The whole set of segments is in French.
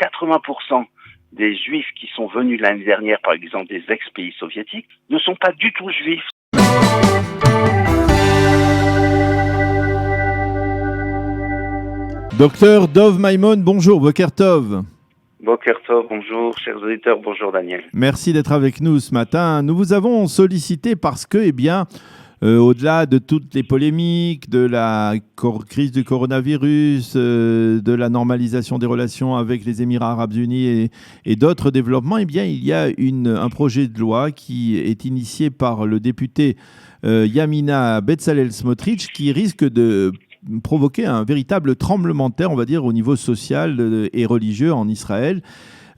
80% des juifs qui sont venus l'année dernière, par exemple des ex-pays soviétiques, ne sont pas du tout juifs. Docteur Dov Maimon, bonjour, Boker Tov. Boker Tov, bonjour, chers auditeurs, bonjour Daniel. Merci d'être avec nous ce matin. Nous vous avons sollicité parce que, au-delà de toutes les polémiques, de la crise du coronavirus, de la normalisation des relations avec les Émirats arabes unis et d'autres développements, il y a un projet de loi qui est initié par le député Yamina Bezalel Smotrich qui risque de provoquer un véritable tremblement de terre, on va dire, au niveau social et religieux en Israël.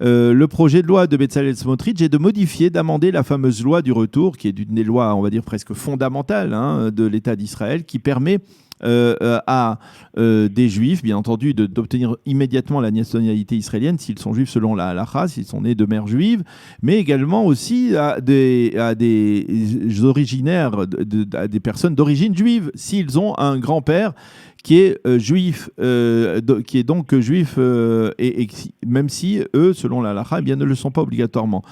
Le projet de loi de Bezalel Smotrich est de modifier, d'amender la fameuse loi du retour, qui est une des lois, on va dire, presque fondamentales de l'État d'Israël, qui permet à des juifs, bien entendu, d'obtenir immédiatement la nationalité israélienne s'ils sont juifs selon la halakha, s'ils sont nés de mère juive, mais également aussi à des originaires, à des personnes d'origine juive, s'ils ont un grand-père qui est juif, qui est donc juif, et même si eux, selon la halakha, ne le sont pas obligatoirement.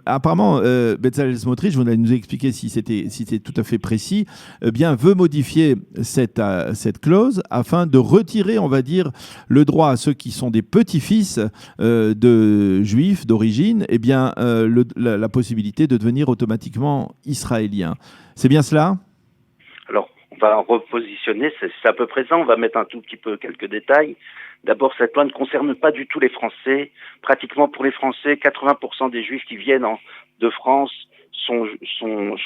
Apparemment, Bezalel Smotrich, vous allez nous expliquer si c'était tout à fait précis, veut modifier cette clause afin de retirer, on va dire, le droit à ceux qui sont des petits-fils de juifs d'origine, la possibilité de devenir automatiquement israélien. C'est bien cela ? Alors, on va repositionner, c'est à peu près ça, on va mettre un tout petit peu quelques détails. D'abord, cette loi ne concerne pas du tout les Français. Pratiquement pour les Français, 80% des Juifs qui viennent de France sont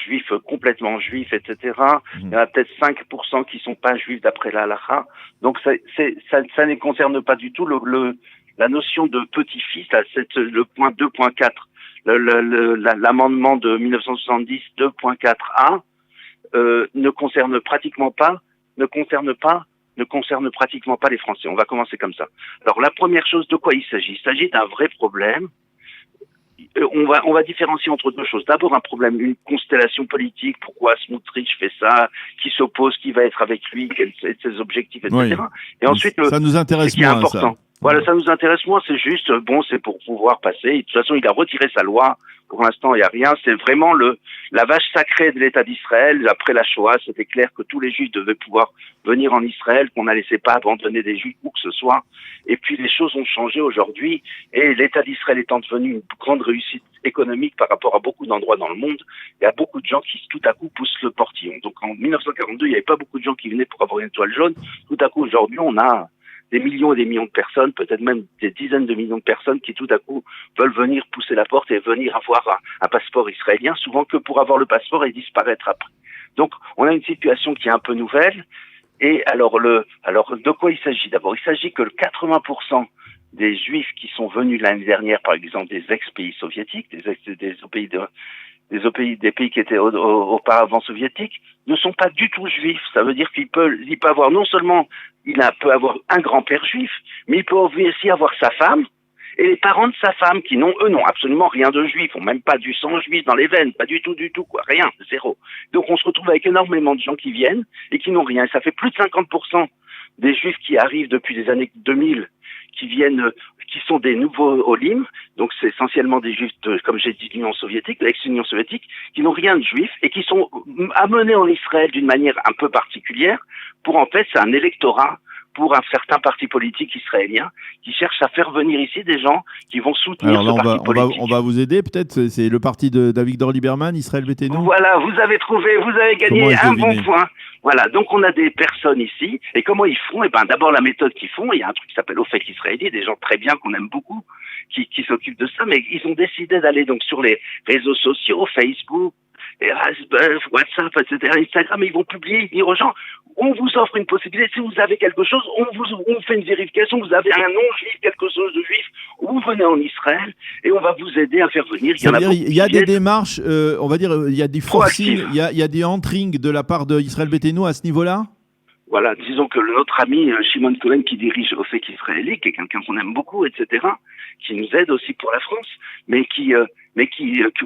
juifs, complètement juifs, etc. Il y en a peut-être 5% qui sont pas juifs d'après la halakha. Donc ça ne concerne pas du tout la notion de petit-fils, le point 2.4, l'amendement de 1970 2.4a ne concerne pratiquement pas les Français. On va commencer comme ça. Alors la première chose, de quoi il s'agit ? Il s'agit d'un vrai problème. On va différencier entre deux choses. D'abord un problème, une constellation politique, pourquoi Smotrich fait ça, qui s'oppose, qui va être avec lui, quels sont ses objectifs, etc. Oui. Et ensuite, ça nous intéresse moins, important. Ça. Voilà, ça nous intéresse moins, c'est juste, c'est pour pouvoir passer. Et de toute façon, il a retiré sa loi. Pour l'instant, il n'y a rien. C'est vraiment la vache sacrée de l'État d'Israël. Après la Shoah, c'était clair que tous les Juifs devaient pouvoir venir en Israël, qu'on ne laissait pas abandonner des Juifs où que ce soit. Et puis, les choses ont changé aujourd'hui. Et l'État d'Israël étant devenu une grande réussite économique par rapport à beaucoup d'endroits dans le monde, il y a beaucoup de gens qui, tout à coup, poussent le portillon. Donc, en 1942, il n'y avait pas beaucoup de gens qui venaient pour avoir une étoile jaune. Tout à coup, aujourd'hui, on a des millions et des millions de personnes, peut-être même des dizaines de millions de personnes qui tout à coup veulent venir pousser la porte et venir avoir un passeport israélien, souvent que pour avoir le passeport et disparaître après. Donc on a une situation qui est un peu nouvelle. Et alors de quoi il s'agit ? D'abord, il s'agit que 80% des Juifs qui sont venus l'année dernière, par exemple des ex-pays soviétiques, des pays qui étaient auparavant soviétiques, ne sont pas du tout juifs. Ça veut dire qu'il peut avoir, non seulement peut avoir un grand-père juif, mais il peut aussi avoir sa femme et les parents de sa femme qui n'ont absolument rien de juif, ont même pas du sang juif dans les veines, pas du tout, quoi, rien, zéro. Donc on se retrouve avec énormément de gens qui viennent et qui n'ont rien. Et ça fait plus de 50% des juifs qui arrivent depuis les années 2000, qui sont des nouveaux olim, donc c'est essentiellement des juifs comme j'ai dit, l'Union soviétique, l'ex-Union soviétique, qui n'ont rien de juif et qui sont amenés en Israël d'une manière un peu particulière pour, en fait, c'est un électorat pour un certain parti politique israélien qui cherche à faire venir ici des gens qui vont soutenir ce parti politique. On va vous aider peut-être, c'est le parti d'Avigdor Lieberman, Israël Beiteinu. Voilà, vous avez gagné un bon point. Voilà, donc on a des personnes ici, et comment ils font ? D'abord la méthode qu'ils font, il y a un truc qui s'appelle Ofek Israéli, des gens très bien qu'on aime beaucoup, qui s'occupent de ça, mais ils ont décidé d'aller donc sur les réseaux sociaux, Facebook, WhatsApp, etc., Instagram, et ils vont publier, dire aux gens, on vous offre une possibilité, si vous avez quelque chose, on fait une vérification, vous avez un nom juif, quelque chose de juif, vous venez en Israël, et on va vous aider à faire venir. Il y a des démarches, on va dire, il y a des forcing, il y a des entrings de la part d'Israël Beiteinu à ce niveau-là ? Voilà, disons que notre ami Shimon Cohen qui dirige Ofek Israéli, qui est quelqu'un qu'on aime beaucoup, etc., qui nous aide aussi pour la France, mais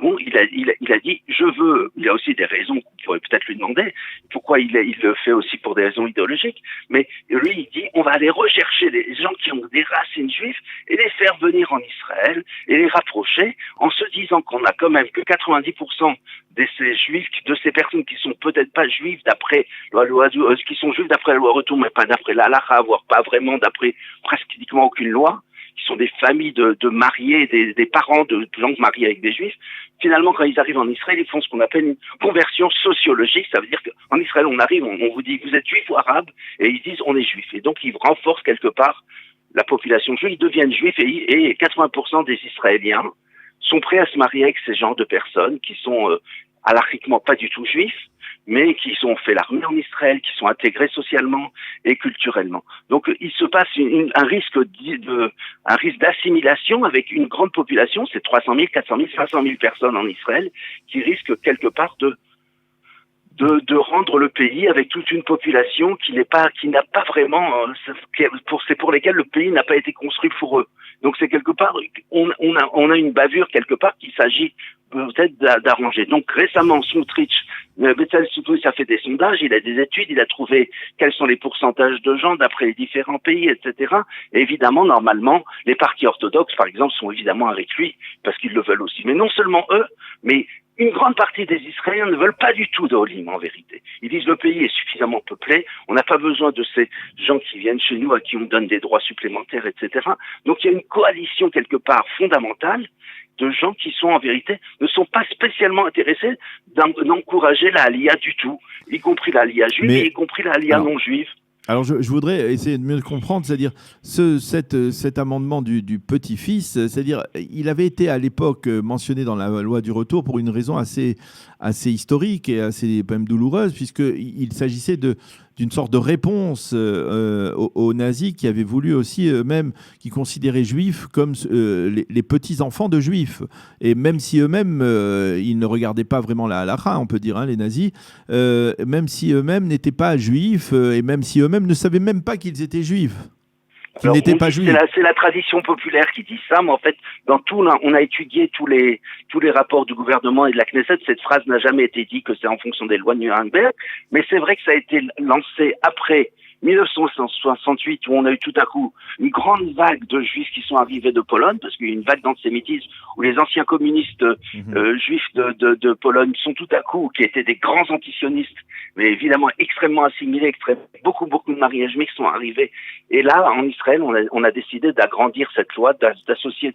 bon, il a dit, il y a aussi des raisons qu'on pourrait peut-être lui demander, pourquoi il le fait aussi pour des raisons idéologiques, mais lui, il dit, on va aller rechercher les gens qui ont des racines juives et les faire venir en Israël et les rapprocher en se disant qu'on a quand même que 90% de ces juifs, de ces personnes qui sont peut-être pas juives d'après la loi, qui sont juifs d'après la loi retour, mais pas d'après la halakha, voire pas vraiment d'après pratiquement aucune loi, qui sont des familles de mariés, des parents de gens mariés avec des juifs. Finalement, quand ils arrivent en Israël, ils font ce qu'on appelle une conversion sociologique. Ça veut dire qu'en Israël, on arrive, on vous dit, vous êtes juif ou arabe, et ils disent, on est juif. Et donc, ils renforcent quelque part la population juive, ils deviennent juifs, et 80% des Israéliens sont prêts à se marier avec ces genres de personnes qui sont halakhiquement pas du tout juifs, mais qui ont fait l'armée en Israël, qui sont intégrés socialement et culturellement. Donc, il se passe un risque d'assimilation avec une grande population, c'est 300 000, 400 000, 500 000 personnes en Israël, qui risquent quelque part de rendre le pays avec toute une population qui n'a pas vraiment, c'est pour lesquels le pays n'a pas été construit pour eux. Donc c'est quelque part, on a une bavure quelque part qu'il s'agit peut-être d'arranger. Donc récemment, Smotrich, Bezalel Smotrich a fait des sondages, il a des études, il a trouvé quels sont les pourcentages de gens d'après les différents pays, etc. Et évidemment, normalement, les partis orthodoxes, par exemple, sont évidemment avec lui parce qu'ils le veulent aussi. Mais non seulement eux, mais une grande partie des Israéliens ne veulent pas du tout d'Olim, en vérité. Ils disent le pays est suffisamment peuplé, on n'a pas besoin de ces gens qui viennent chez nous, à qui on donne des droits supplémentaires, etc. Donc il y a une coalition quelque part fondamentale de gens qui sont en vérité, ne sont pas spécialement intéressés d'encourager la Aliyah du tout, y compris la Aliyah juive, et y compris la Aliyah non juive. Alors, je voudrais essayer de mieux comprendre, c'est-à-dire cet amendement du petit-fils, c'est-à-dire il avait été à l'époque mentionné dans la loi du retour pour une raison assez historique et assez même douloureuse, puisqu'il s'agissait d'une sorte de réponse aux nazis qui avaient voulu aussi eux-mêmes, qui considéraient juifs comme les petits-enfants de juifs. Et même si eux-mêmes, ils ne regardaient pas vraiment la halakha, on peut dire, les nazis, même si eux-mêmes n'étaient pas juifs, et même si eux-mêmes ne savaient même pas qu'ils étaient juifs. Qu'ils n'étaient pas juifs. C'est la tradition populaire qui dit ça, mais en fait, on a étudié tous les rapports du gouvernement et de la Knesset. Cette phrase n'a jamais été dite que c'est en fonction des lois de Nuremberg, mais c'est vrai que ça a été lancé après 1968, où on a eu tout à coup une grande vague de juifs qui sont arrivés de Pologne, parce qu'il y a eu une vague d'antisémitisme où les anciens communistes juifs de Pologne sont tout à coup, qui étaient des grands antisionistes, mais évidemment extrêmement assimilés, beaucoup de mariages mixtes sont arrivés. Et là, en Israël, on a décidé d'agrandir cette loi, d'associer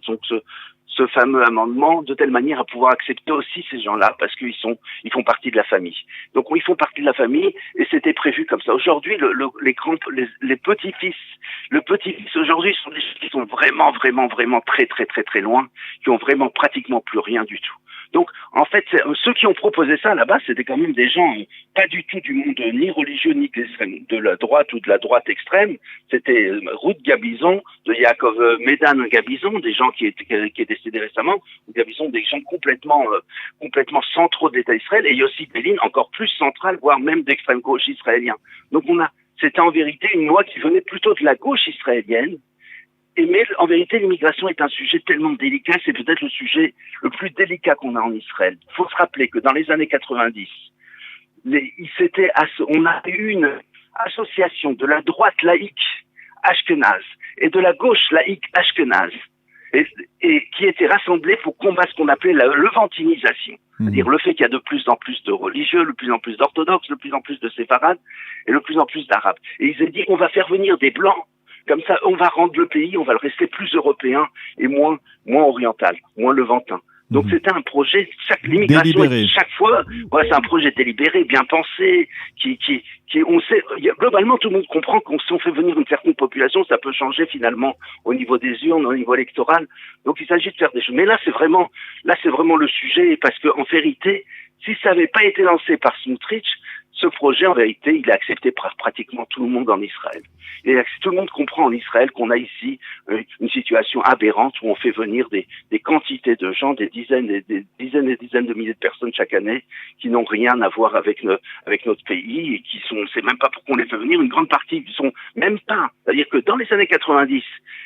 ce fameux amendement de telle manière à pouvoir accepter aussi ces gens-là, parce qu'ils font partie de la famille. Donc ils font partie de la famille et c'était prévu comme ça. Aujourd'hui, les petits-fils aujourd'hui sont des gens qui sont vraiment très loin, qui ont vraiment pratiquement plus rien du tout. Donc, en fait, ceux qui ont proposé ça là-bas, c'était quand même des gens pas du tout du monde ni religieux ni de la droite ou de la droite extrême. C'était Ruth Gabizon, de Yaakov Medan Gabizon, des gens qui est décédé récemment, Gabizon, des gens complètement centraux de l'État d'Israël, et Yossi Bellin, encore plus central, voire même d'extrême gauche israélien. Donc c'était en vérité une loi qui venait plutôt de la gauche israélienne. Mais en vérité, l'immigration est un sujet tellement délicat, c'est peut-être le sujet le plus délicat qu'on a en Israël. Il faut se rappeler que dans les années 90, on a eu une association de la droite laïque ashkénaze et de la gauche laïque ashkénaze, et qui étaient rassemblés pour combattre ce qu'on appelait la levantinisation. C'est-à-dire le fait qu'il y a de plus en plus de religieux, de plus en plus d'orthodoxes, de plus en plus de séfarades et de plus en plus d'arabes. Et ils ont dit, on va faire venir des blancs. Comme ça, on va rendre le pays, on va le rester plus européen et moins oriental, moins levantin. Donc c'était un projet, l'immigration chaque fois, c'est un projet délibéré, bien pensé, globalement tout le monde comprend que si on fait venir une certaine population, ça peut changer finalement au niveau des urnes, au niveau électoral. Donc il s'agit de faire des choses. Mais là c'est vraiment le sujet, parce que en vérité, si ça n'avait pas été lancé par Smotrich, ce projet, en vérité, il est accepté par pratiquement tout le monde en Israël. Tout le monde comprend en Israël qu'on a ici une situation aberrante où on fait venir des quantités de gens, des dizaines et des dizaines de milliers de personnes chaque année qui n'ont rien à voir avec notre pays et qui sont, on sait même pas pourquoi on les fait venir. Une grande partie qui sont même pas. C'est-à-dire que dans les années 90,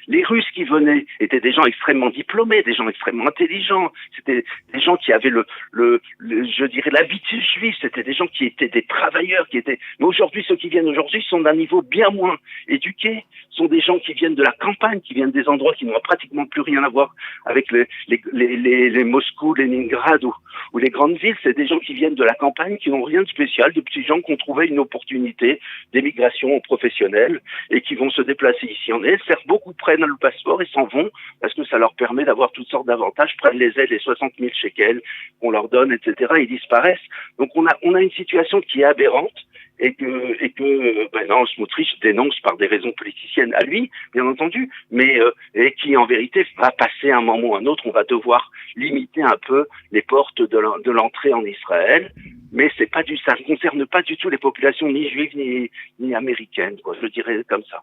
les Russes qui venaient étaient des gens extrêmement diplômés, des gens extrêmement intelligents. C'était des gens qui avaient je dirais, l'habitude juive. C'était des gens qui étaient des travailleurs, mais aujourd'hui, ceux qui viennent aujourd'hui sont d'un niveau bien moins éduqués, sont des gens qui viennent de la campagne, qui viennent des endroits qui n'ont pratiquement plus rien à voir avec les Moscou, Leningrad ou les grandes villes. C'est des gens qui viennent de la campagne, qui n'ont rien de spécial, de petits gens qui ont trouvé une opportunité d'émigration professionnelle et qui vont se déplacer ici en Israël. Certes, beaucoup prennent le passeport et s'en vont parce que ça leur permet d'avoir toutes sortes d'avantages, prennent les aides, les 60 000 shekels qu'on leur donne, etc. Ils disparaissent. Donc on a une situation qui est aberrante et que non, Smotrich dénonce par des raisons politiciennes à lui, bien entendu, mais et qui en vérité va passer à un moment ou à un autre. On va devoir limiter un peu les portes de l'entrée en Israël, mais ça ne concerne pas du tout les populations ni juives ni américaines, quoi, je dirais comme ça.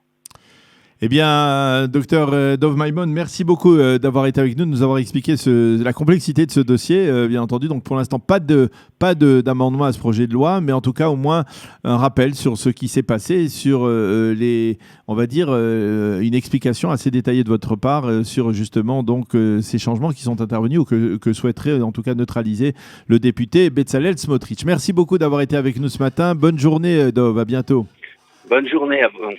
Eh bien, docteur Dov Maimon, merci beaucoup d'avoir été avec nous, de nous avoir expliqué la complexité de ce dossier, bien entendu. Donc, pour l'instant, pas d'amendement à ce projet de loi, mais en tout cas, au moins, un rappel sur ce qui s'est passé, sur on va dire, une explication assez détaillée de votre part sur justement donc ces changements qui sont intervenus ou que souhaiterait en tout cas neutraliser le député Bezalel Smotrich. Merci beaucoup d'avoir été avec nous ce matin. Bonne journée, Dov. À bientôt. Bonne journée à vous.